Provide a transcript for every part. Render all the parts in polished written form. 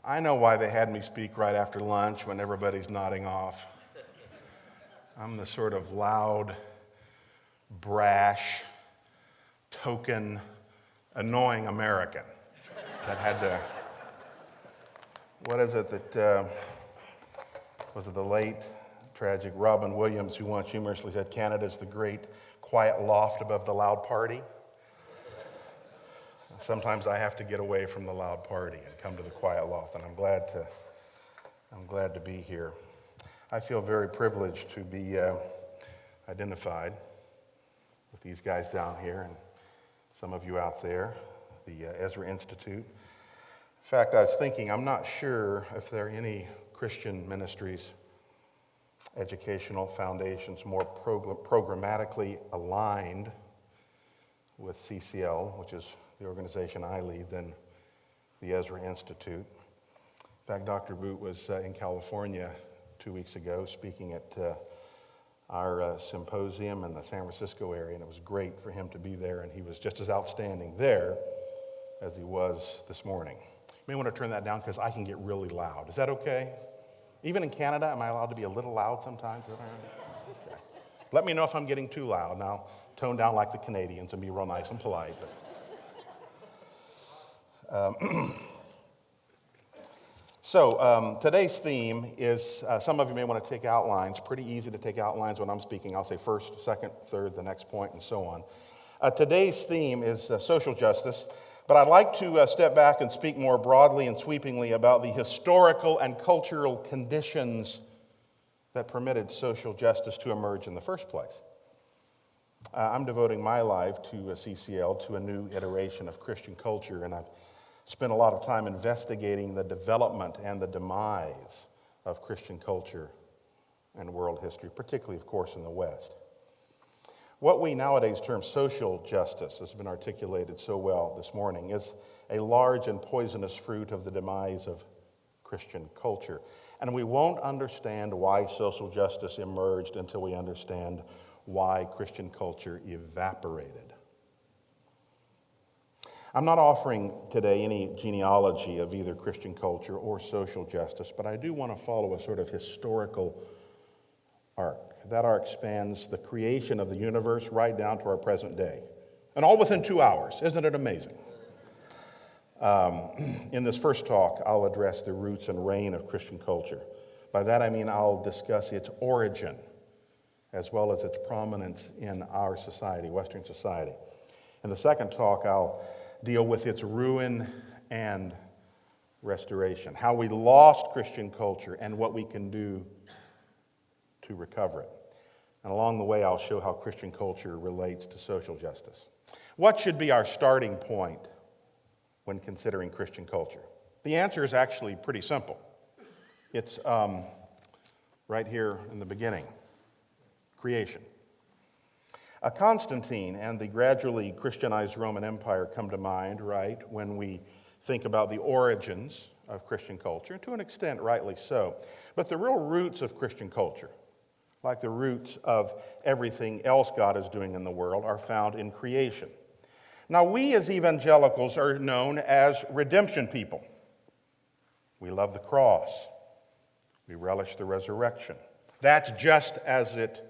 I know why they had me speak right after lunch when everybody's nodding off. I'm the sort of loud, brash, token, annoying American that had to, what is it that, was it the late tragic Robin Williams who once humorously said, Canada's the great quiet loft above the loud party? Sometimes I have to get away from the loud party and come to the quiet loft, and I'm glad to be here. I feel very privileged to be identified with these guys down here and some of you out there, the Ezra Institute. In fact, I was thinking, I'm not sure if there are any Christian ministries, educational foundations more programmatically aligned with CCL, which is the organization I lead, than the Ezra Institute. In fact, Dr. Boot was in California 2 weeks ago speaking at our symposium in the San Francisco area, and it was great for him to be there, and he was just as outstanding there as he was this morning. You may want to turn that down because I can get really loud. Is that okay? Even in Canada, am I allowed to be a little loud sometimes? Okay. Let me know if I'm getting too loud, and I'll tone down like the Canadians and be real nice and polite. So today's theme is, some of you may want to take outlines. Pretty easy to take outlines when I'm speaking. I'll say first, second, third, the next point, and so on. Today's theme is social justice, but I'd like to step back and speak more broadly and sweepingly about the historical and cultural conditions that permitted social justice to emerge in the first place. I'm devoting my life to CCL, to a new iteration of Christian culture, and I've spent a lot of time investigating the development and the demise of Christian culture and world history, particularly, of course, in the West. What we nowadays term social justice has been articulated so well this morning is a large and poisonous fruit of the demise of Christian culture. And we won't understand why social justice emerged until we understand why Christian culture evaporated. I'm not offering today any genealogy of either Christian culture or social justice, but I do want to follow a sort of historical arc. That arc spans the creation of the universe right down to our present day, and all within 2 hours. Isn't it amazing? In this first talk, I'll address the roots and reign of Christian culture. By that I mean I'll discuss its origin, as well as its prominence in our society, Western society. In the second talk, I'll deal with its ruin and restoration, how we lost Christian culture and what we can do to recover it. And along the way, I'll show how Christian culture relates to social justice. What should be our starting point when considering Christian culture? The answer is actually pretty simple. It's right here in the beginning, creation. Constantine and the gradually Christianized Roman Empire come to mind, right, when we think about the origins of Christian culture, to an extent rightly so. But the real roots of Christian culture, like the roots of everything else God is doing in the world, are found in creation. Now, we as evangelicals are known as redemption people. We love the cross. We relish the resurrection. That's just as it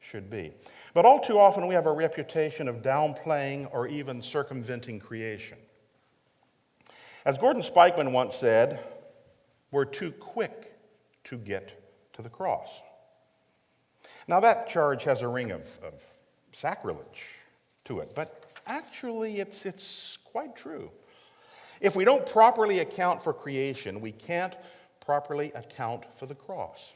should be. But all too often we have a reputation of downplaying or even circumventing creation. As Gordon Spikeman once said, we're too quick to get to the cross. Now that charge has a ring of sacrilege to it, but actually it's quite true. If we don't properly account for creation, we can't properly account for the cross.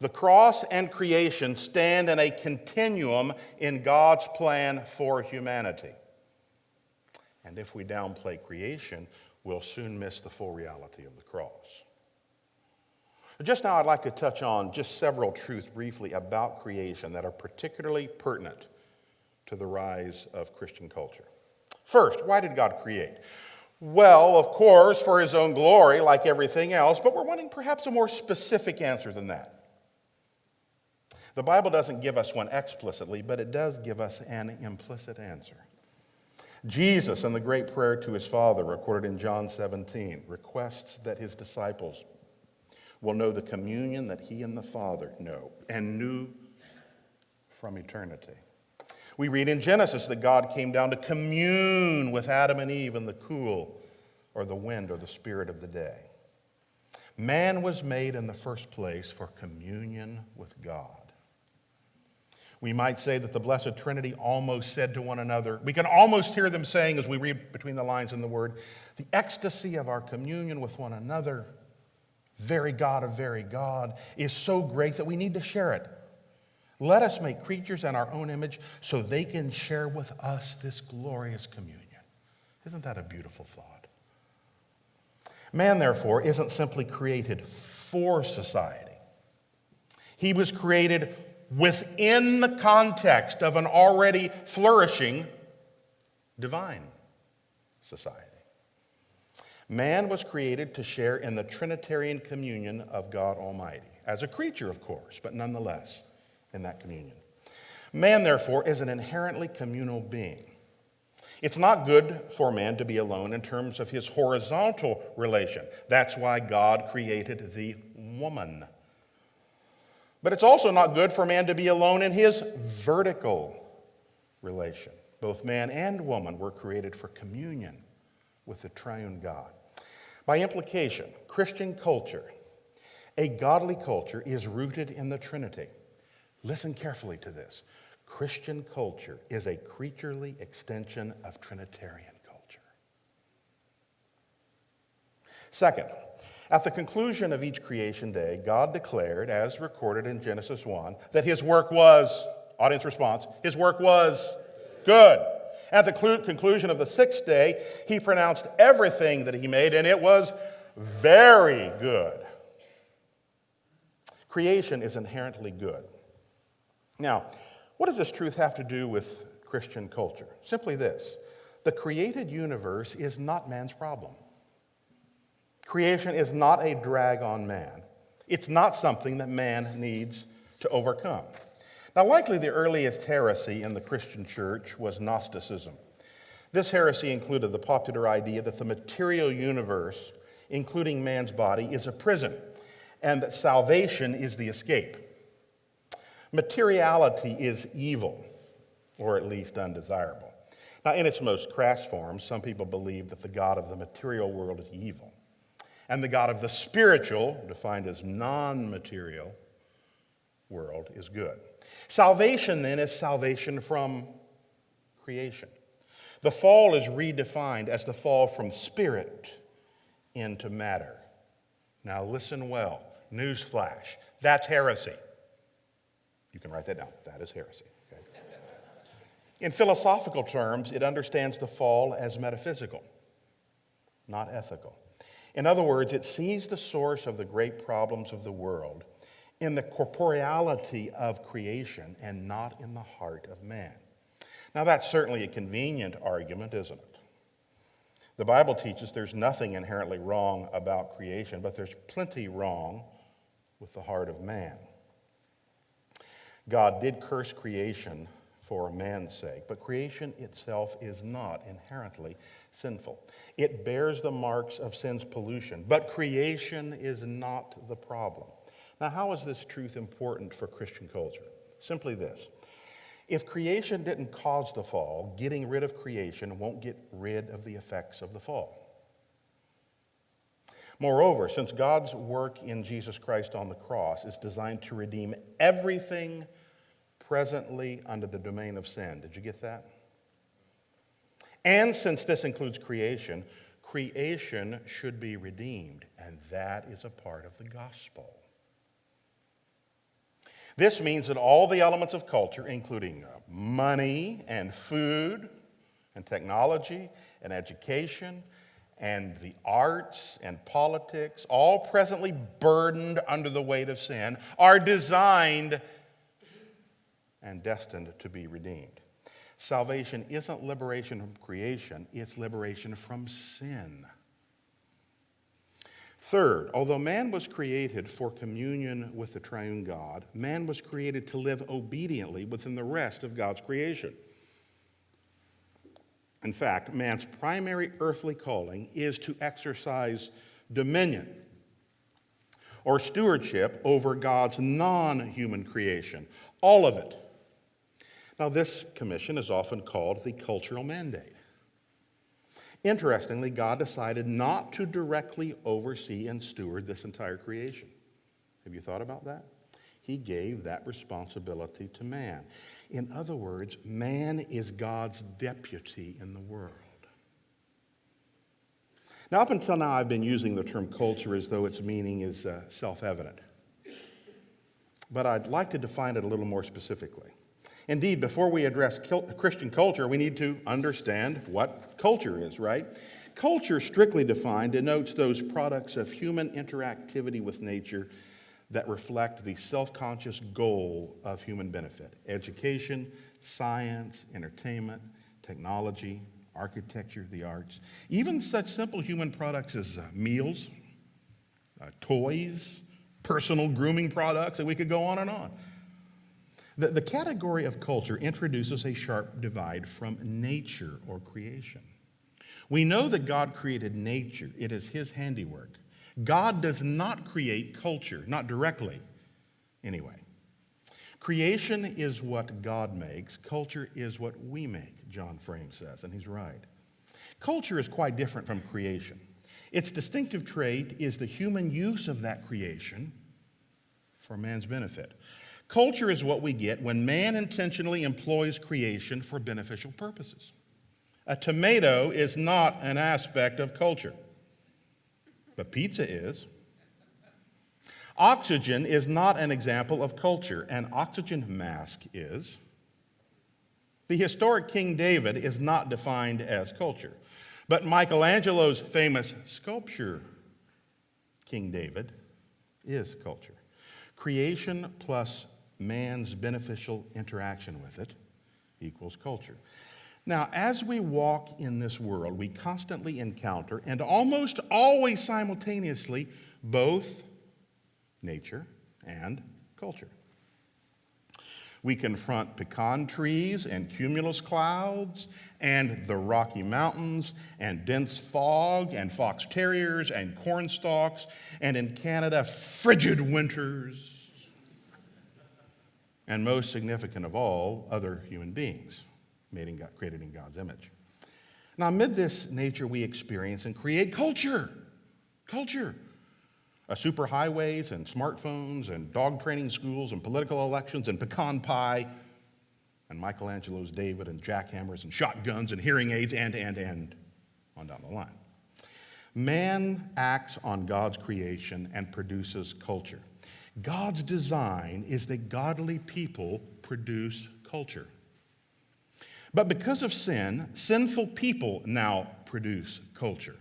The cross and creation stand in a continuum in God's plan for humanity. And if we downplay creation, we'll soon miss the full reality of the cross. Just now, I'd like to touch on just several truths briefly about creation that are particularly pertinent to the rise of Christian culture. First, why did God create? Well, of course, for his own glory, like everything else, but we're wanting perhaps a more specific answer than that. The Bible doesn't give us one explicitly, but it does give us an implicit answer. Jesus, in the great prayer to his Father, recorded in John 17, requests that his disciples will know the communion that he and the Father know and knew from eternity. We read in Genesis that God came down to commune with Adam and Eve in the cool or the wind or the spirit of the day. Man was made in the first place for communion with God. We might say that the Blessed Trinity almost said to one another, we can almost hear them saying as we read between the lines in the Word, the ecstasy of our communion with one another, very God of very God, is so great that we need to share it. Let us make creatures in our own image so they can share with us this glorious communion. Isn't that a beautiful thought? Man, therefore, isn't simply created for society. He was created within the context of an already flourishing divine society. Man was created to share in the Trinitarian communion of God Almighty, as a creature, of course, but nonetheless in that communion. Man, therefore, is an inherently communal being. It's not good for man to be alone in terms of his horizontal relation. That's why God created the woman. But it's also not good for man to be alone in his vertical relation. Both man and woman were created for communion with the triune God. By implication, Christian culture, a godly culture, is rooted in the Trinity. Listen carefully to this. Christian culture is a creaturely extension of Trinitarian culture. Second, at the conclusion of each creation day, God declared, as recorded in Genesis 1, that his work was, audience response, his work was good. At the conclusion of the sixth day, he pronounced everything that he made, and it was very good. Creation is inherently good. Now, what does this truth have to do with Christian culture? Simply this: the created universe is not man's problem. Creation is not a drag on man. It's not something that man needs to overcome. Now, likely the earliest heresy in the Christian church was Gnosticism. This heresy included the popular idea that the material universe, including man's body, is a prison, and that salvation is the escape. Materiality is evil, or at least undesirable. Now, in its most crass form, some people believe that the God of the material world is evil, and the God of the spiritual, defined as non-material world, is good. Salvation, then, is salvation from creation. The fall is redefined as the fall from spirit into matter. Now, listen well. Newsflash. That's heresy. You can write that down. That is heresy. Okay? In philosophical terms, it understands the fall as metaphysical, not ethical. In other words, it sees the source of the great problems of the world in the corporeality of creation and not in the heart of man. Now, that's certainly a convenient argument, isn't it? The Bible teaches there's nothing inherently wrong about creation, but there's plenty wrong with the heart of man. God did curse creation for man's sake, but creation itself is not inherently sinful. It bears the marks of sin's pollution, but creation is not the problem. Now, how is this truth important for Christian culture? Simply this: if creation didn't cause the fall, getting rid of creation won't get rid of the effects of the fall. Moreover, since God's work in Jesus Christ on the cross is designed to redeem everything presently under the domain of sin. Did you get that? And since this includes creation, creation should be redeemed, and that is a part of the gospel. This means that all the elements of culture, including money and food and technology and education and the arts and politics, all presently burdened under the weight of sin, are designed and destined to be redeemed. Salvation isn't liberation from creation, it's liberation from sin. Third, although man was created for communion with the triune God, man was created to live obediently within the rest of God's creation. In fact, man's primary earthly calling is to exercise dominion or stewardship over God's non-human creation, all of it. Now, this commission is often called the cultural mandate. Interestingly, God decided not to directly oversee and steward this entire creation. Have you thought about that? He gave that responsibility to man. In other words, man is God's deputy in the world. Now, up until now, I've been using the term culture as though its meaning is self-evident. But I'd like to define it a little more specifically. Indeed, before we address Christian culture, we need to understand what culture is, right? Culture, strictly defined, denotes those products of human interactivity with nature that reflect the self-conscious goal of human benefit: education, science, entertainment, technology, architecture, the arts, even such simple human products as meals, toys, personal grooming products, and we could go on and on. The category of culture introduces a sharp divide from nature or creation. We know that God created nature. It is his handiwork. God does not create culture, not directly, anyway. Creation is what God makes. Culture is what we make, John Frame says, and he's right. Culture is quite different from creation. Its distinctive trait is the human use of that creation for man's benefit. Culture is what we get when man intentionally employs creation for beneficial purposes. A tomato is not an aspect of culture, but pizza is. Oxygen is not an example of culture. An oxygen mask is. The historic King David is not defined as culture, but Michelangelo's famous sculpture, King David, is culture. Creation plus man's beneficial interaction with it equals culture. Now, as we walk in this world, we constantly encounter, and almost always simultaneously, both nature and culture. We confront pecan trees and cumulus clouds and the Rocky Mountains and dense fog and fox terriers and corn stalks and, in Canada, frigid winters. And most significant of all, other human beings created in God's image. Now, amid this nature we experience and create culture. Superhighways and smartphones and dog training schools and political elections and pecan pie and Michelangelo's David and jackhammers and shotguns and hearing aids and on down the line. Man acts on God's creation and produces culture. God's design is that godly people produce culture. But because of sin, sinful people now produce culture.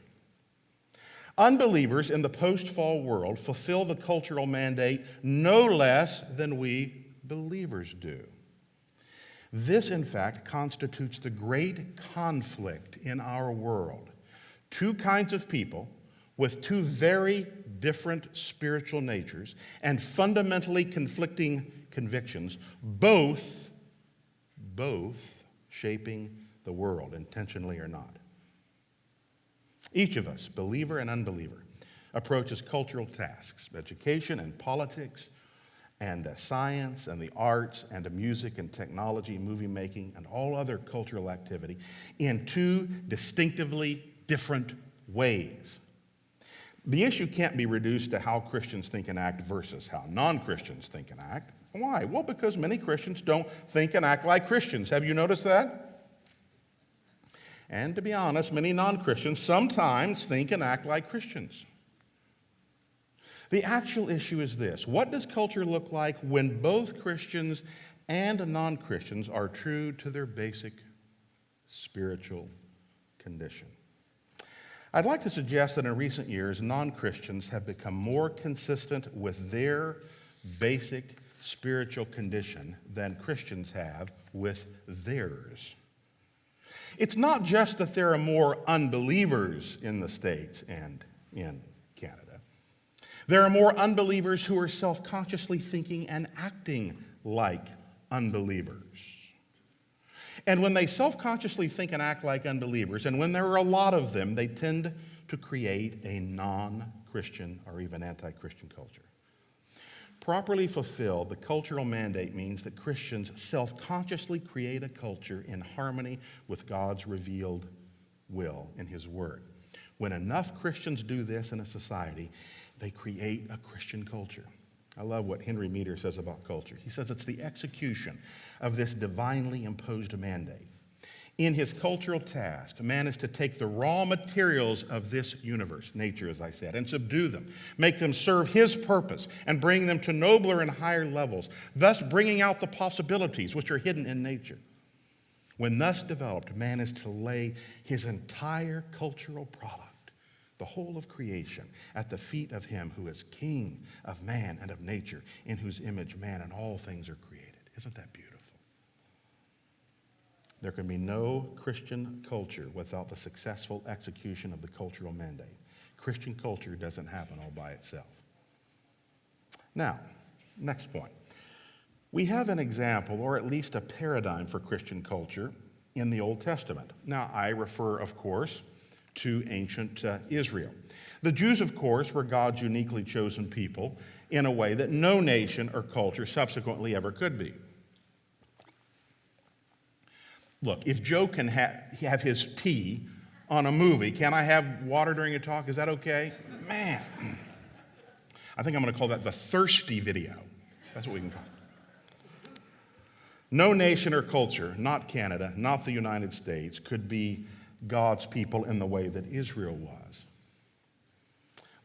Unbelievers in the post-fall world fulfill the cultural mandate no less than we believers do. This, in fact, constitutes the great conflict in our world. Two kinds of people with two very different spiritual natures and fundamentally conflicting convictions, both shaping the world, intentionally or not. Each of us, believer and unbeliever, approaches cultural tasks, education and politics, and science and the arts and music and technology, movie making, and all other cultural activity in two distinctively different ways. The issue can't be reduced to how Christians think and act versus how non-Christians think and act. Why? Well, because many Christians don't think and act like Christians. Have you noticed that? And to be honest, many non-Christians sometimes think and act like Christians. The actual issue is this: what does culture look like when both Christians and non-Christians are true to their basic spiritual condition? I'd like to suggest that in recent years, non-Christians have become more consistent with their basic spiritual condition than Christians have with theirs. It's not just that there are more unbelievers in the States and in Canada. There are more unbelievers who are self-consciously thinking and acting like unbelievers. And when they self-consciously think and act like unbelievers, and when there are a lot of them, they tend to create a non-Christian or even anti-Christian culture. Properly fulfilled, the cultural mandate means that Christians self-consciously create a culture in harmony with God's revealed will in His Word. When enough Christians do this in a society, they create a Christian culture. I love what Henry Meader says about culture. He says it's the execution of this divinely imposed mandate. In his cultural task, man is to take the raw materials of this universe, nature as I said, and subdue them, make them serve his purpose, and bring them to nobler and higher levels, thus bringing out the possibilities which are hidden in nature. When thus developed, man is to lay his entire cultural product, the whole of creation, at the feet of him who is King of man and of nature, in whose image man and all things are created. Isn't that beautiful? There can be no Christian culture without the successful execution of the cultural mandate. Christian culture doesn't happen all by itself. Now, next point. We have an example, or at least a paradigm for Christian culture in the Old Testament. Now, I refer, of course, to ancient Israel. The Jews, of course, were God's uniquely chosen people in a way that no nation or culture subsequently ever could be. Look, if Joe can have his tea on a movie, can I have water during a talk? Is that okay? Man, I think I'm going to call that the thirsty video. That's what we can call it. No nation or culture, not Canada, not the United States, could be God's people in the way that Israel was.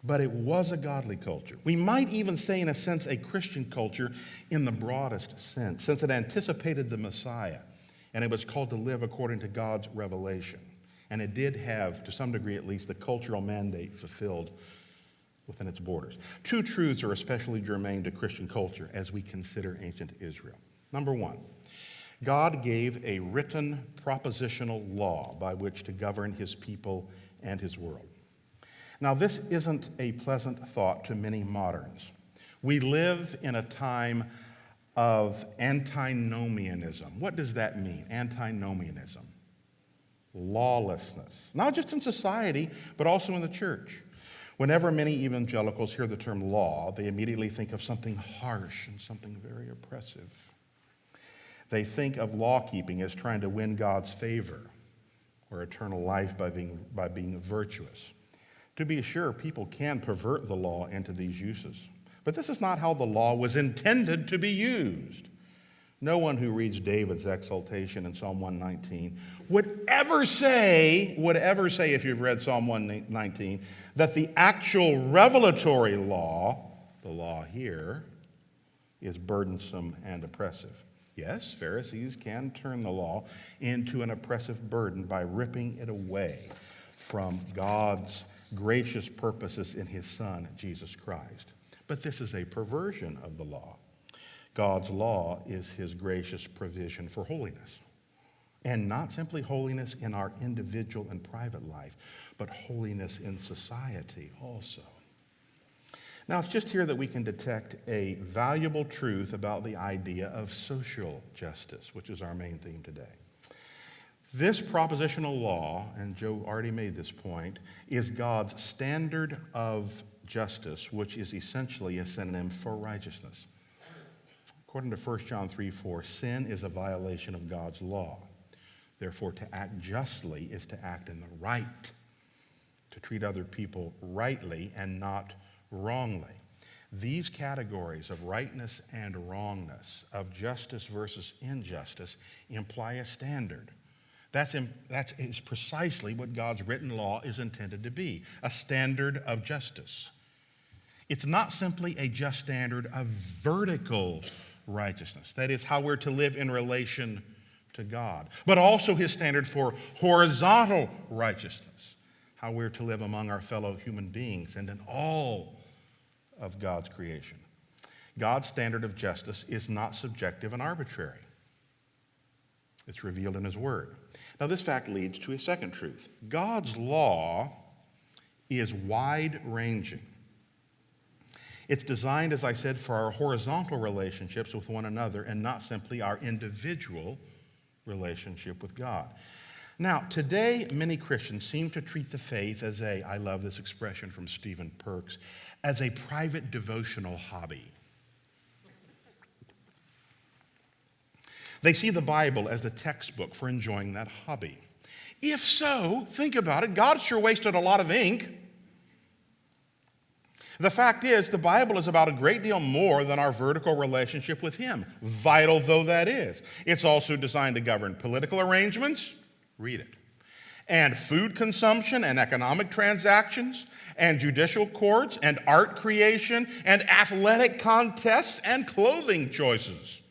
But it was a godly culture. We might even say, in a sense, a Christian culture in the broadest sense, since it anticipated the Messiah, and it was called to live according to God's revelation. And it did have, to some degree at least, the cultural mandate fulfilled within its borders. Two truths are especially germane to Christian culture as we consider ancient Israel. Number one, God gave a written propositional law by which to govern his people and his world. Now, this isn't a pleasant thought to many moderns. We live in a time of antinomianism. What does that mean, antinomianism? Lawlessness, not just in society, but also in the church. Whenever many evangelicals hear the term law, they immediately think of something harsh and something very oppressive. They think of law keeping as trying to win God's favor or eternal life by being virtuous. To be sure, people can pervert the law into these uses. But this is not how the law was intended to be used. No one who reads David's exaltation in Psalm 119 would ever say, if you've read Psalm 119, that the actual revelatory law, the law here, is burdensome and oppressive. Yes, Pharisees can turn the law into an oppressive burden by ripping it away from God's gracious purposes in his Son, Jesus Christ. But this is a perversion of the law. God's law is his gracious provision for holiness. And not simply holiness in our individual and private life, but holiness in society also. Now, it's just here that we can detect a valuable truth about the idea of social justice, which is our main theme today. This propositional law, and Joe already made this point, is God's standard of justice, which is essentially a synonym for righteousness. According to 1 John 3:4, sin is a violation of God's law. Therefore, to act justly is to act in the right, to treat other people rightly and not wrongly. These categories of rightness and wrongness, of justice versus injustice, imply a standard. That is precisely what God's written law is intended to be, a standard of justice. It's not simply a just standard of vertical righteousness, that is how we're to live in relation to God, but also his standard for horizontal righteousness, how we're to live among our fellow human beings and in all of God's creation. God's standard of justice is not subjective and arbitrary. It's revealed in his word. Now, this fact leads to a second truth. God's law is wide-ranging. It's designed, as I said, for our horizontal relationships with one another and not simply our individual relationship with God. Now, today, many Christians seem to treat the faith as I love this expression from Stephen Perks, as a private devotional hobby. They see the Bible as the textbook for enjoying that hobby. If so, think about it. God sure wasted a lot of ink. The fact is, the Bible is about a great deal more than our vertical relationship with Him, vital though that is. It's also designed to govern political arrangements, read it, and food consumption and economic transactions, and judicial courts, and art creation, and athletic contests, and clothing choices.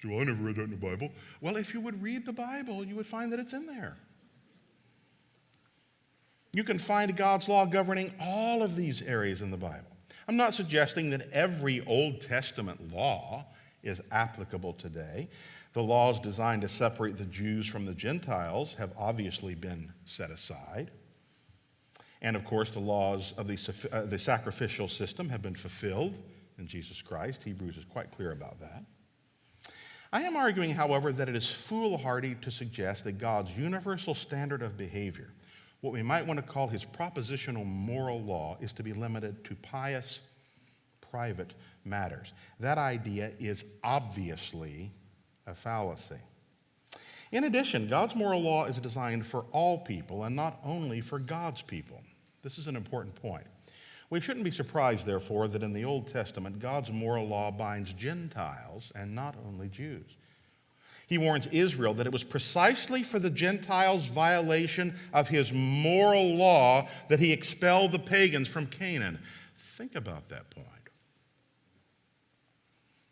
Well, I never read that in the Bible. Well, if you would read the Bible, you would find that it's in there. You can find God's law governing all of these areas in the Bible. I'm not suggesting that every Old Testament law is applicable today. The laws designed to separate the Jews from the Gentiles have obviously been set aside. And of course, the laws of the sacrificial system have been fulfilled in Jesus Christ. Hebrews is quite clear about that. I am arguing, however, that it is foolhardy to suggest that God's universal standard of behavior, what we might want to call his propositional moral law, is to be limited to pious, private matters. That idea is obviously a fallacy. In addition, God's moral law is designed for all people and not only for God's people. This is an important point. We shouldn't be surprised, therefore, that in the Old Testament, God's moral law binds Gentiles and not only Jews. He warns Israel that it was precisely for the Gentiles' violation of his moral law that he expelled the pagans from Canaan. Think about that point.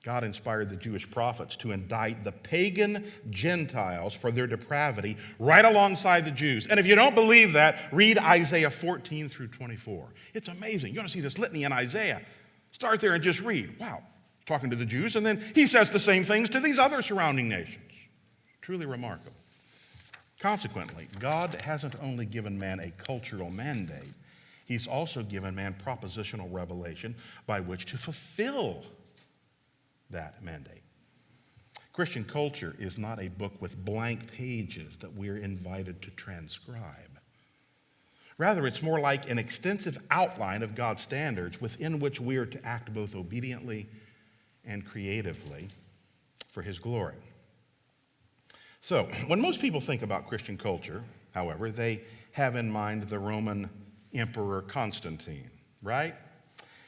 God inspired the Jewish prophets to indict the pagan Gentiles for their depravity right alongside the Jews. And if you don't believe that, read Isaiah 14 through 24. It's amazing. You want to see this litany in Isaiah? Start there and just read. Wow, talking to the Jews, and then he says the same things to these other surrounding nations. Truly remarkable. Consequently, God hasn't only given man a cultural mandate, he's also given man propositional revelation by which to fulfill that mandate. Christian culture is not a book with blank pages that we're invited to transcribe. Rather, it's more like an extensive outline of God's standards within which we are to act both obediently and creatively for his glory. So, when most people think about Christian culture, however, they have in mind the Roman Emperor Constantine, right?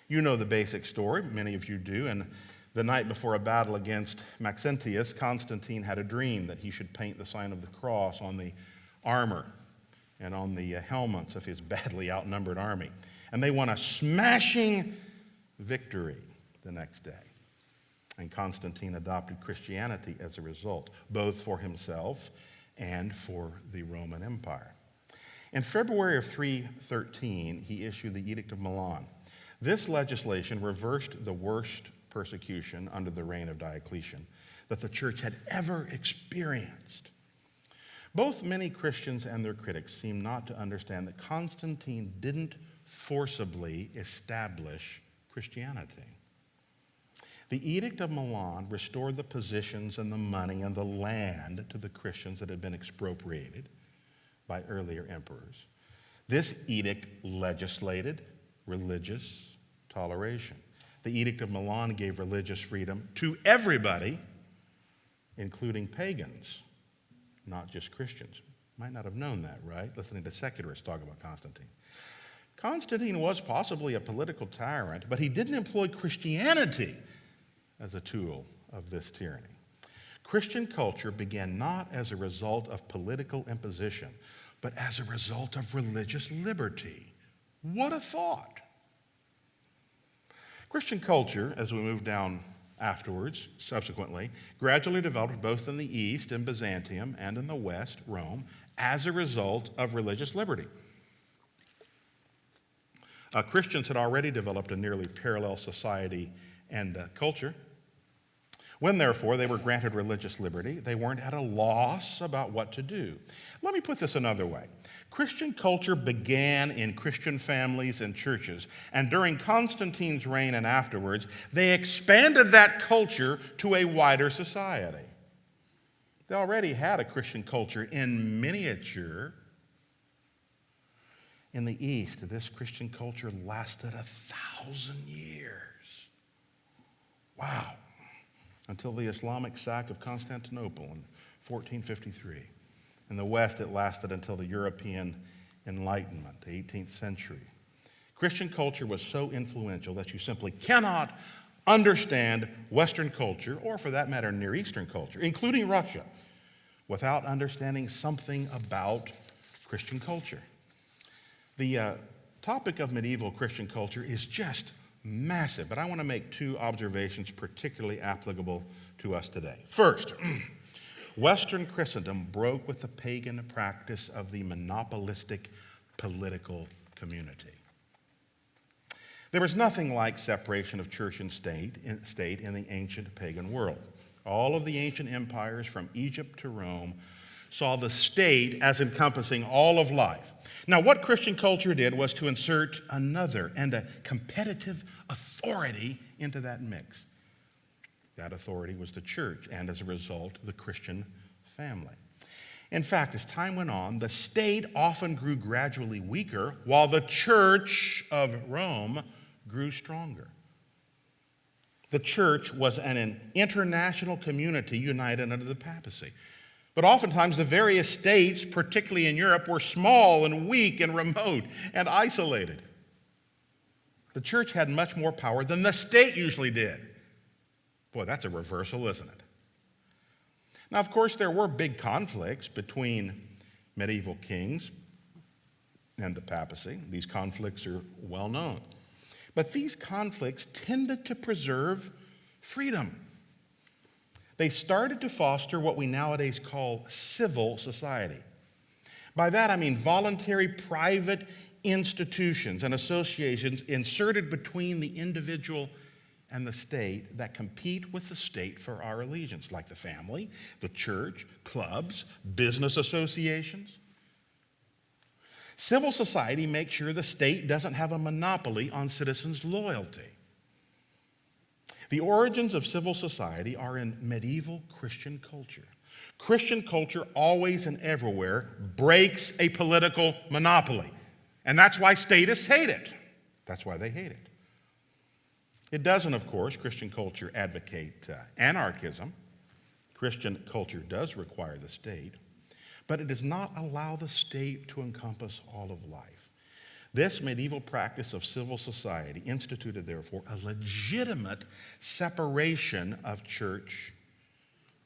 You know the basic story, many of you do, and the night before a battle against Maxentius, Constantine had a dream that he should paint the sign of the cross on the armor and on the helmets of his badly outnumbered army. And they won a smashing victory the next day. And Constantine adopted Christianity as a result, both for himself and for the Roman Empire. In February of 313, he issued the Edict of Milan. This legislation reversed the worst persecution under the reign of Diocletian that the church had ever experienced. Both many Christians and their critics seem not to understand that Constantine didn't forcibly establish Christianity. The Edict of Milan restored the positions and the money and the land to the Christians that had been expropriated by earlier emperors. This edict legislated religious toleration. The Edict of Milan gave religious freedom to everybody, including pagans, not just Christians. Might not have known that, right? Listening to secularists talk about Constantine. Constantine was possibly a political tyrant, but he didn't employ Christianity as a tool of this tyranny. Christian culture began not as a result of political imposition, but as a result of religious liberty. What a thought! Christian culture, as we move down afterwards, subsequently, gradually developed both in the East, in Byzantium, and in the West, Rome, as a result of religious liberty. Christians had already developed a nearly parallel society and culture. When, therefore, they were granted religious liberty, they weren't at a loss about what to do. Let me put this another way. Christian culture began in Christian families and churches, and during Constantine's reign and afterwards, they expanded that culture to a wider society. They already had a Christian culture in miniature. In the East, this Christian culture lasted 1,000 years. Wow. Until the Islamic sack of Constantinople in 1453. In the West, it lasted until the European Enlightenment, the 18th century. Christian culture was so influential that you simply cannot understand Western culture, or for that matter, Near Eastern culture, including Russia, without understanding something about Christian culture. The topic of medieval Christian culture is just massive, but I want to make two observations particularly applicable to us today. First, Western Christendom broke with the pagan practice of the monopolistic political community. There was nothing like separation of church and state in the ancient pagan world. All of the ancient empires from Egypt to Rome saw the state as encompassing all of life. Now, what Christian culture did was to insert another and a competitive authority into that mix. That authority was the church, and as a result, the Christian family. In fact, as time went on, the state often grew gradually weaker, while the church of Rome grew stronger. The church was an international community united under the papacy. But oftentimes the various states, particularly in Europe, were small and weak and remote and isolated. The church had much more power than the state usually did. Boy, that's a reversal, isn't it? Now, of course, there were big conflicts between medieval kings and the papacy. These conflicts are well known. But these conflicts tended to preserve freedom. They started to foster what we nowadays call civil society. By that I mean voluntary private institutions and associations inserted between the individual and the state that compete with the state for our allegiance, like the family, the church, clubs, business associations. Civil society makes sure the state doesn't have a monopoly on citizens' loyalty. The origins of civil society are in medieval Christian culture. Christian culture always and everywhere breaks a political monopoly. And that's why statists hate it. That's why they hate it. It doesn't, of course, Christian culture advocate anarchism. Christian culture does require the state, but it does not allow the state to encompass all of life. This medieval practice of civil society instituted, therefore, a legitimate separation of church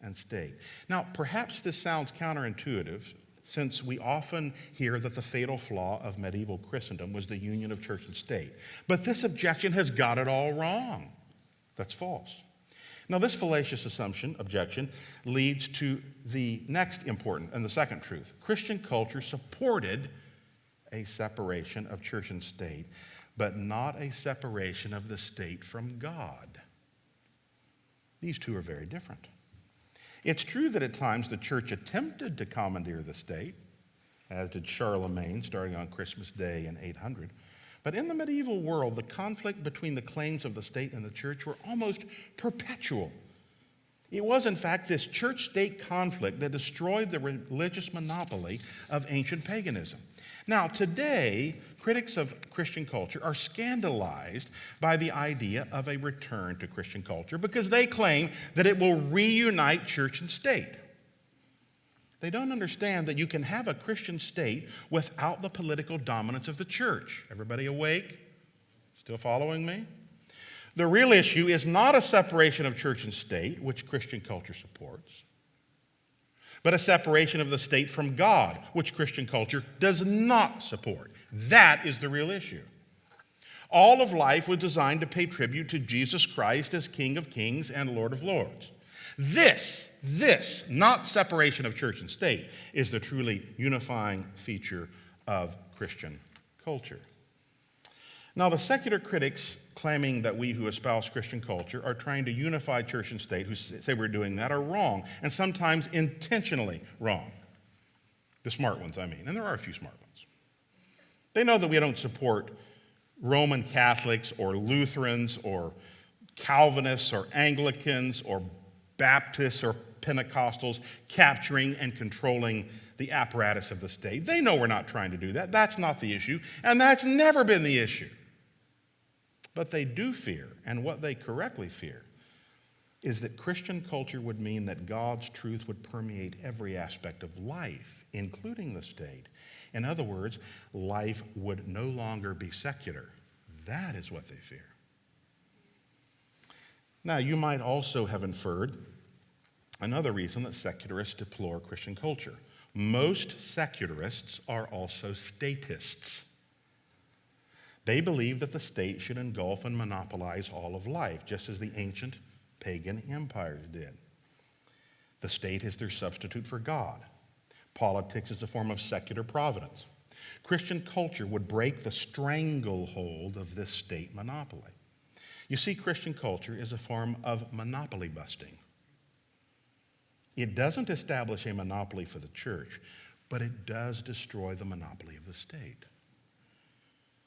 and state. Now, perhaps this sounds counterintuitive, since we often hear that the fatal flaw of medieval Christendom was the union of church and state. But this objection has got it all wrong. That's false. Now, this fallacious objection leads to the next important and the second truth. Christian culture supported a separation of church and state, but not a separation of the state from God. These two are very different. It's true that at times the church attempted to commandeer the state, as did Charlemagne starting on Christmas Day in 800. But in the medieval world, the conflict between the claims of the state and the church were almost perpetual. It was, in fact, this church-state conflict that destroyed the religious monopoly of ancient paganism. Now, today, critics of Christian culture are scandalized by the idea of a return to Christian culture because they claim that it will reunite church and state. They don't understand that you can have a Christian state without the political dominance of the church. Everybody awake? Still following me? The real issue is not a separation of church and state, which Christian culture supports, but a separation of the state from God, which Christian culture does not support. That is the real issue. All of life was designed to pay tribute to Jesus Christ as King of Kings and Lord of Lords. This, not separation of church and state, is the truly unifying feature of Christian culture. Now, the secular critics claiming that we who espouse Christian culture are trying to unify church and state, who say we're doing that, are wrong, and sometimes intentionally wrong. The smart ones, I mean, and there are a few smart ones. They know that we don't support Roman Catholics or Lutherans or Calvinists or Anglicans or Baptists or Pentecostals capturing and controlling the apparatus of the state. They know we're not trying to do that. That's not the issue, and that's never been the issue. But they do fear, and what they correctly fear, is that Christian culture would mean that God's truth would permeate every aspect of life, including the state. In other words, life would no longer be secular. That is what they fear. Now, you might also have inferred another reason that secularists deplore Christian culture. Most secularists are also statists. They believe that the state should engulf and monopolize all of life, just as the ancient pagan empires did. The state is their substitute for God. Politics is a form of secular providence. Christian culture would break the stranglehold of this state monopoly. You see, Christian culture is a form of monopoly busting. It doesn't establish a monopoly for the church, but it does destroy the monopoly of the state.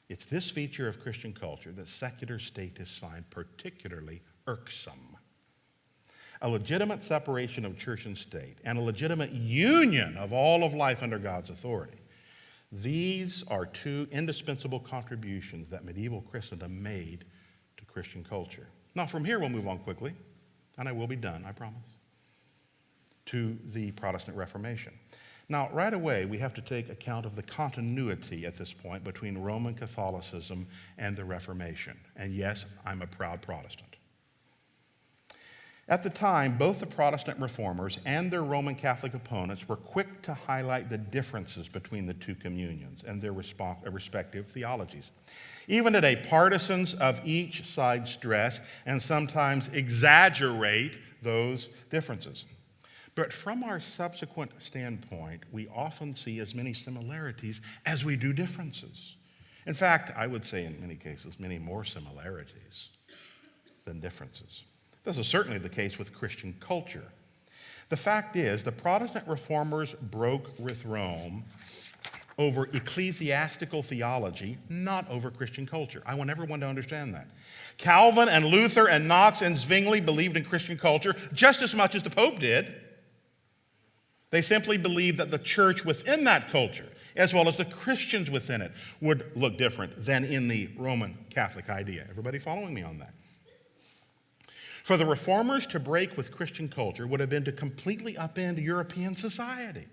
It's this feature of Christian culture that secular statists find particularly irksome. A legitimate separation of church and state and a legitimate union of all of life under God's authority. These are two indispensable contributions that medieval Christendom made to Christian culture. Now, from here, we'll move on quickly, and I will be done, I promise, to the Protestant Reformation. Now, right away, we have to take account of the continuity at this point between Roman Catholicism and the Reformation. And yes, I'm a proud Protestant. At the time, both the Protestant reformers and their Roman Catholic opponents were quick to highlight the differences between the two communions and their respective theologies. Even today, partisans of each side stress and sometimes exaggerate those differences. But from our subsequent standpoint, we often see as many similarities as we do differences. In fact, I would say in many cases, many more similarities than differences. This is certainly the case with Christian culture. The fact is, the Protestant reformers broke with Rome over ecclesiastical theology, not over Christian culture. I want everyone to understand that. Calvin and Luther and Knox and Zwingli believed in Christian culture just as much as the Pope did. They simply believed that the church within that culture, as well as the Christians within it, would look different than in the Roman Catholic idea. Everybody following me on that? For the reformers to break with Christian culture would have been to completely upend European society.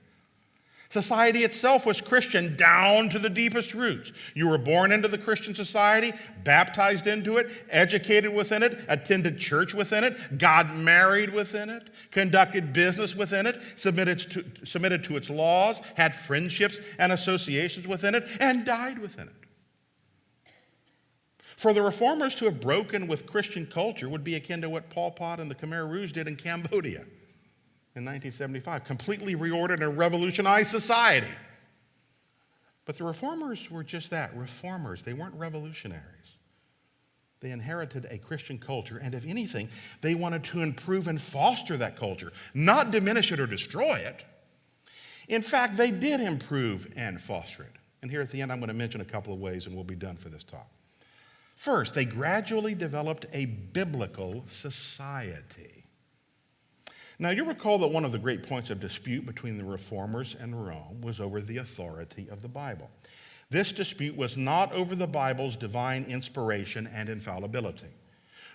Society itself was Christian down to the deepest roots. You were born into the Christian society, baptized into it, educated within it, attended church within it, got married within it, conducted business within it, submitted to its laws, had friendships and associations within it, and died within it. For the reformers to have broken with Christian culture would be akin to what Pol Pot and the Khmer Rouge did in Cambodia in 1975, completely reordered and revolutionized society. But the reformers were just that, reformers. They weren't revolutionaries. They inherited a Christian culture, and if anything, they wanted to improve and foster that culture, not diminish it or destroy it. In fact, they did improve and foster it. And here at the end, I'm going to mention a couple of ways, and we'll be done for this talk. First, they gradually developed a biblical society. Now, you recall that one of the great points of dispute between the reformers and Rome was over the authority of the Bible. This dispute was not over the Bible's divine inspiration and infallibility.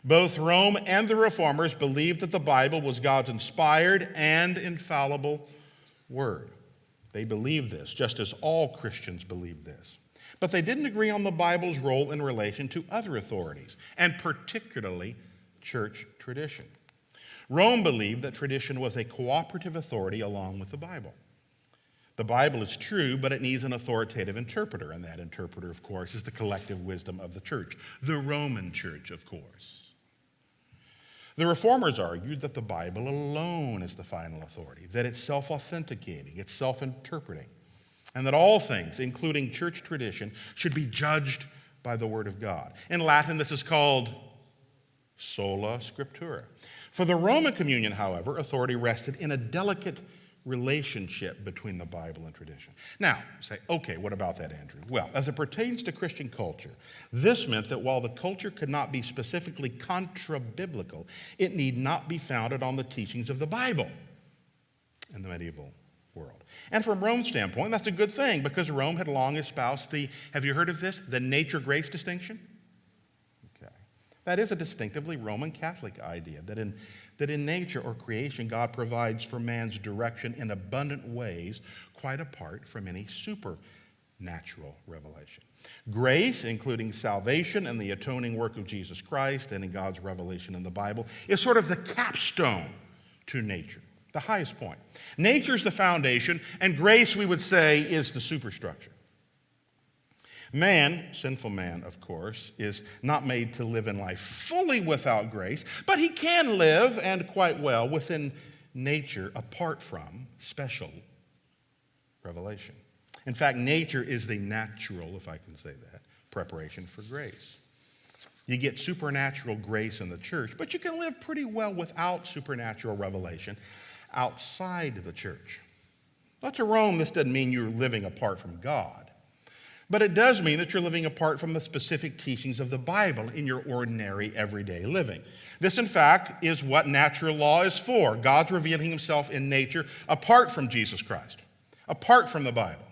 Both Rome and the reformers believed that the Bible was God's inspired and infallible word. They believed this, just as all Christians believed this. But they didn't agree on the Bible's role in relation to other authorities, and particularly church tradition. Rome believed that tradition was a cooperative authority along with the Bible. The Bible is true, but it needs an authoritative interpreter, and that interpreter, of course, is the collective wisdom of the church, the Roman church, of course. The reformers argued that the Bible alone is the final authority, that it's self-authenticating, it's self-interpreting, and that all things, including church tradition, should be judged by the Word of God. In Latin, this is called sola scriptura. For the Roman communion, however, authority rested in a delicate relationship between the Bible and tradition. Now, say, okay, what about that, Andrew? Well, as it pertains to Christian culture, this meant that while the culture could not be specifically contra-biblical, it need not be founded on the teachings of the Bible. in the medieval world. And from Rome's standpoint, that's a good thing because Rome had long espoused have you heard of this? The nature-grace distinction? Okay. That is a distinctively Roman Catholic idea, that in nature or creation, God provides for man's direction in abundant ways, quite apart from any supernatural revelation. Grace, including salvation and the atoning work of Jesus Christ and in God's revelation in the Bible, is sort of the capstone to nature. The highest point. Nature's the foundation, and grace, we would say, is the superstructure. Man, sinful man, of course, is not made to live in life fully without grace, but he can live, and quite well, within nature apart from special revelation. In fact, nature is the natural, if I can say that, preparation for grace. You get supernatural grace in the church, but you can live pretty well without supernatural revelation outside the church. Now, to Rome, this doesn't mean you're living apart from God, but it does mean that you're living apart from the specific teachings of the Bible in your ordinary, everyday living. This, in fact, is what natural law is for. God's revealing himself in nature apart from Jesus Christ, apart from the Bible.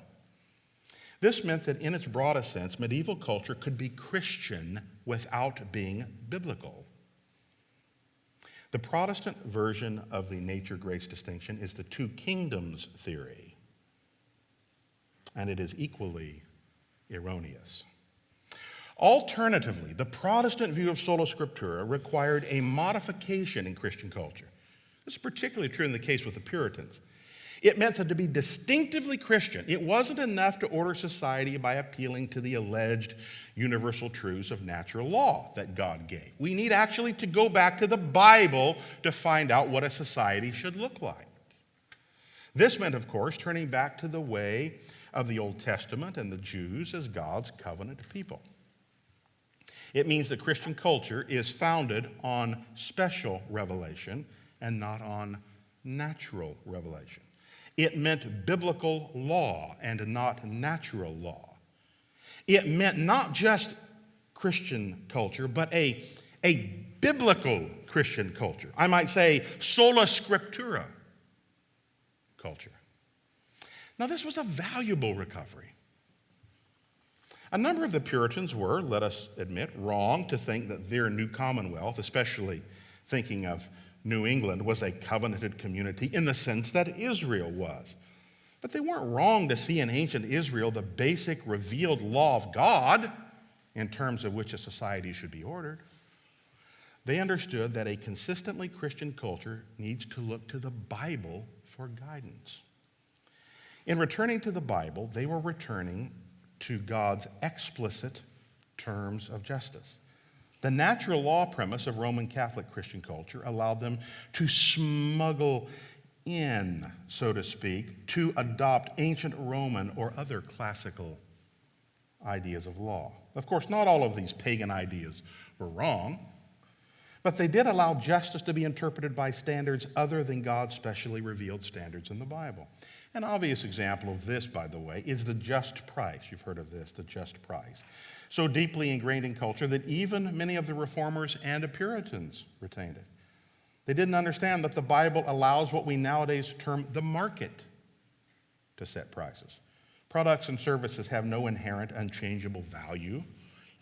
This meant that in its broadest sense, medieval culture could be Christian without being biblical. The Protestant version of the nature-grace distinction is the two kingdoms theory, and it is equally erroneous. Alternatively, the Protestant view of sola scriptura required a modification in Christian culture. This is particularly true in the case with the Puritans. It meant that to be distinctively Christian, it wasn't enough to order society by appealing to the alleged universal truths of natural law that God gave. We need actually to go back to the Bible to find out what a society should look like. This meant, of course, turning back to the way of the Old Testament and the Jews as God's covenant people. It means that Christian culture is founded on special revelation and not on natural revelation. It meant biblical law and not natural law. It meant not just Christian culture, but a biblical Christian culture. I might say sola scriptura culture. Now, this was a valuable recovery. A number of the Puritans were, let us admit, wrong to think that their new commonwealth, especially thinking of New England, was a covenanted community in the sense that Israel was. But they weren't wrong to see in ancient Israel the basic revealed law of God in terms of which a society should be ordered. They understood that a consistently Christian culture needs to look to the Bible for guidance. In returning to the Bible, they were returning to God's explicit terms of justice. The natural law premise of Roman Catholic Christian culture allowed them to smuggle in, so to speak, to adopt ancient Roman or other classical ideas of law. Of course, not all of these pagan ideas were wrong, but they did allow justice to be interpreted by standards other than God's specially revealed standards in the Bible. An obvious example of this, by the way, is the just price. You've heard of this, the just price. So deeply ingrained in culture that even many of the Reformers and the Puritans retained it. They didn't understand that the Bible allows what we nowadays term the market to set prices. Products and services have no inherent unchangeable value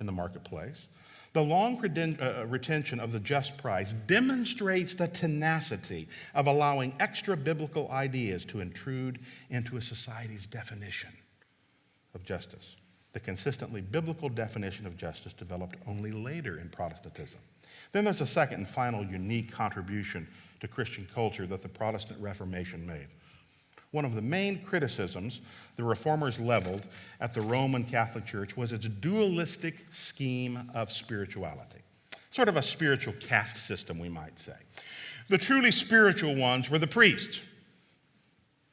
in the marketplace. The long retention of the just price demonstrates the tenacity of allowing extra biblical ideas to intrude into a society's definition of justice. The consistently biblical definition of justice developed only later in Protestantism. Then there's a second and final unique contribution to Christian culture that the Protestant Reformation made. One of the main criticisms the Reformers leveled at the Roman Catholic Church was its dualistic scheme of spirituality. Sort of a spiritual caste system, we might say. The truly spiritual ones were the priests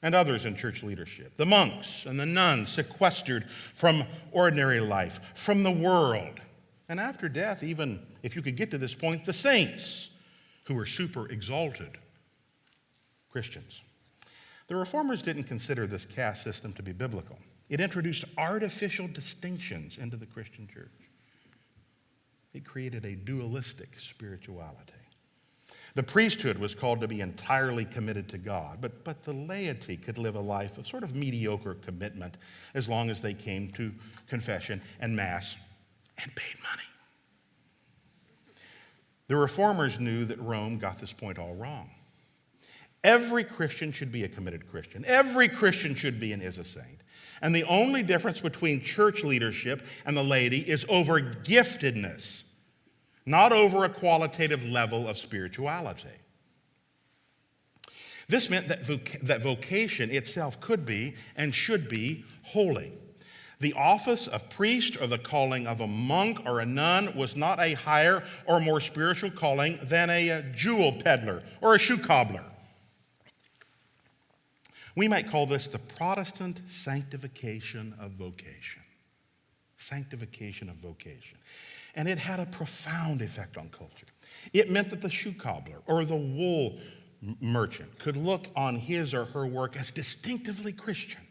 and others in church leadership, the monks and the nuns sequestered from ordinary life, from the world. And after death, even if you could get to this point, the saints, who were super exalted Christians. The Reformers didn't consider this caste system to be biblical. It introduced artificial distinctions into the Christian church. It created a dualistic spirituality. The priesthood was called to be entirely committed to God, but the laity could live a life of sort of mediocre commitment as long as they came to confession and Mass and paid money. The Reformers knew that Rome got this point all wrong. Every Christian should be a committed Christian. Every Christian should be and is a saint. And the only difference between church leadership and the laity is over giftedness, not over a qualitative level of spirituality. This meant that vocation itself could be and should be holy. The office of priest or the calling of a monk or a nun was not a higher or more spiritual calling than a jewel peddler or a shoe cobbler. We might call this the Protestant sanctification of vocation. Sanctification of vocation. And it had a profound effect on culture. It meant that the shoe cobbler or the wool merchant could look on his or her work as distinctively Christian.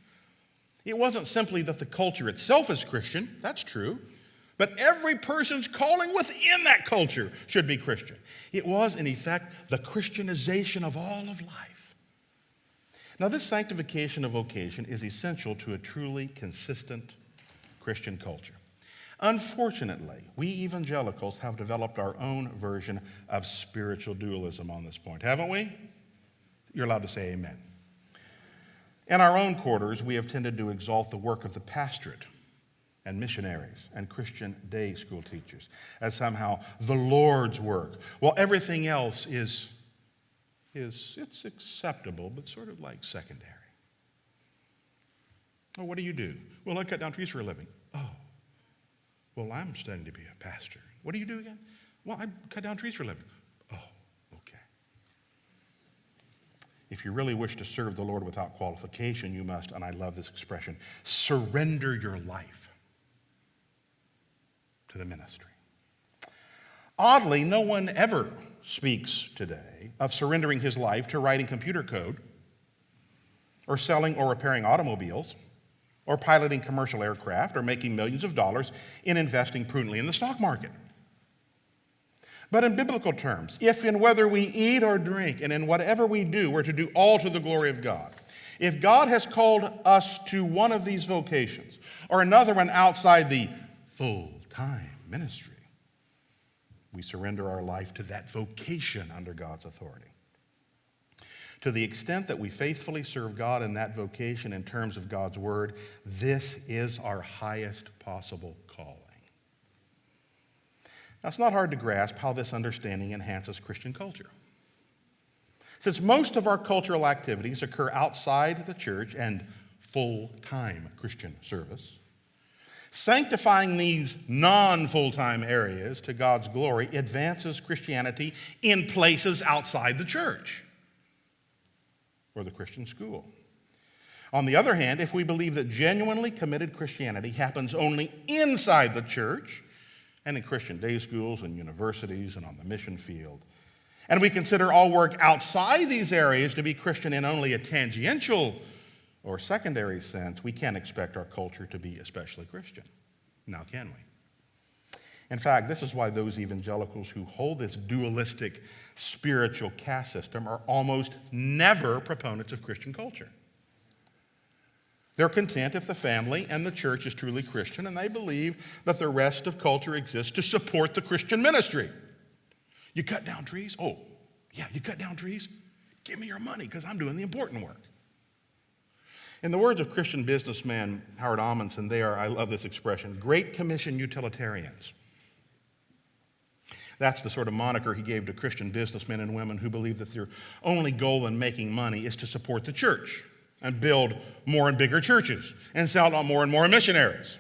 It wasn't simply that the culture itself is Christian, that's true, but every person's calling within that culture should be Christian. It was, in effect, the Christianization of all of life. Now, this sanctification of vocation is essential to a truly consistent Christian culture. Unfortunately, we evangelicals have developed our own version of spiritual dualism on this point, haven't we? You're allowed to say amen. In our own quarters, we have tended to exalt the work of the pastorate and missionaries and Christian day school teachers as somehow the Lord's work, while everything else is it's acceptable, but sort of like secondary. Oh, what do you do? Well, I cut down trees for a living. Oh, well, I'm studying to be a pastor. What do you do again? Well, I cut down trees for a living. Oh, okay. If you really wish to serve the Lord without qualification, you must, and I love this expression, surrender your life to the ministry. Oddly, no one ever speaks today of surrendering his life to writing computer code or selling or repairing automobiles or piloting commercial aircraft or making millions of dollars in investing prudently in the stock market. But in biblical terms, if in whether we eat or drink and in whatever we do, we're to do all to the glory of God. If God has called us to one of these vocations or another one outside the full-time ministry, we surrender our life to that vocation under God's authority. To the extent that we faithfully serve God in that vocation in terms of God's word, this is our highest possible calling. Now, it's not hard to grasp how this understanding enhances Christian culture. Since most of our cultural activities occur outside the church and full-time Christian service, sanctifying these non-full-time areas to God's glory advances Christianity in places outside the church or the Christian school. On the other hand, if we believe that genuinely committed Christianity happens only inside the church and in Christian day schools and universities and on the mission field, and we consider all work outside these areas to be Christian in only a tangential or secondary sense, we can't expect our culture to be especially Christian. Now, can we? In fact, this is why those evangelicals who hold this dualistic spiritual caste system are almost never proponents of Christian culture. They're content if the family and the church is truly Christian, and they believe that the rest of culture exists to support the Christian ministry. You cut down trees? Oh, yeah, you cut down trees? Give me your money because I'm doing the important work. In the words of Christian businessman Howard Amundsen, they are, I love this expression, Great Commission utilitarians. That's the sort of moniker he gave to Christian businessmen and women who believe that their only goal in making money is to support the church and build more and bigger churches and sell out more and more missionaries.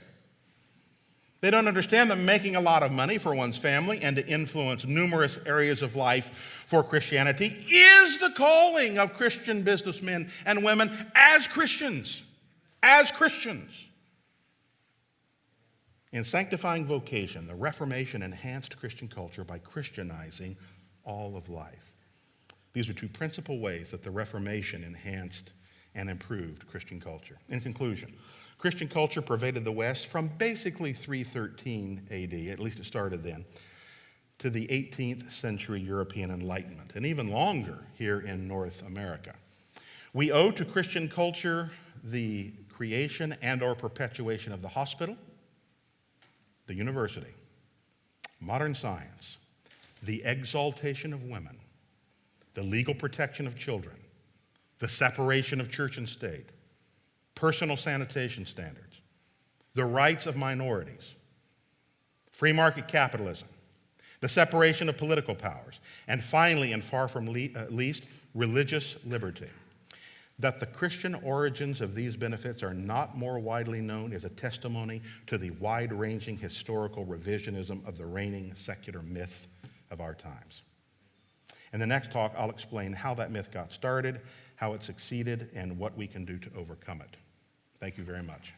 They don't understand that making a lot of money for one's family and to influence numerous areas of life for Christianity is the calling of Christian businessmen and women as Christians. As Christians. In sanctifying vocation, the Reformation enhanced Christian culture by Christianizing all of life. These are two principal ways that the Reformation enhanced and improved Christian culture. In conclusion, Christian culture pervaded the West from basically 313 AD, at least it started then, to the 18th century European Enlightenment, and even longer here in North America. We owe to Christian culture the creation and or perpetuation of the hospital, the university, modern science, the exaltation of women, the legal protection of children, the separation of church and state, personal sanitation standards, the rights of minorities, free market capitalism, the separation of political powers, and finally, and far from least, religious liberty. That the Christian origins of these benefits are not more widely known is a testimony to the wide-ranging historical revisionism of the reigning secular myth of our times. In the next talk, I'll explain how that myth got started, how it succeeded, and what we can do to overcome it. Thank you very much.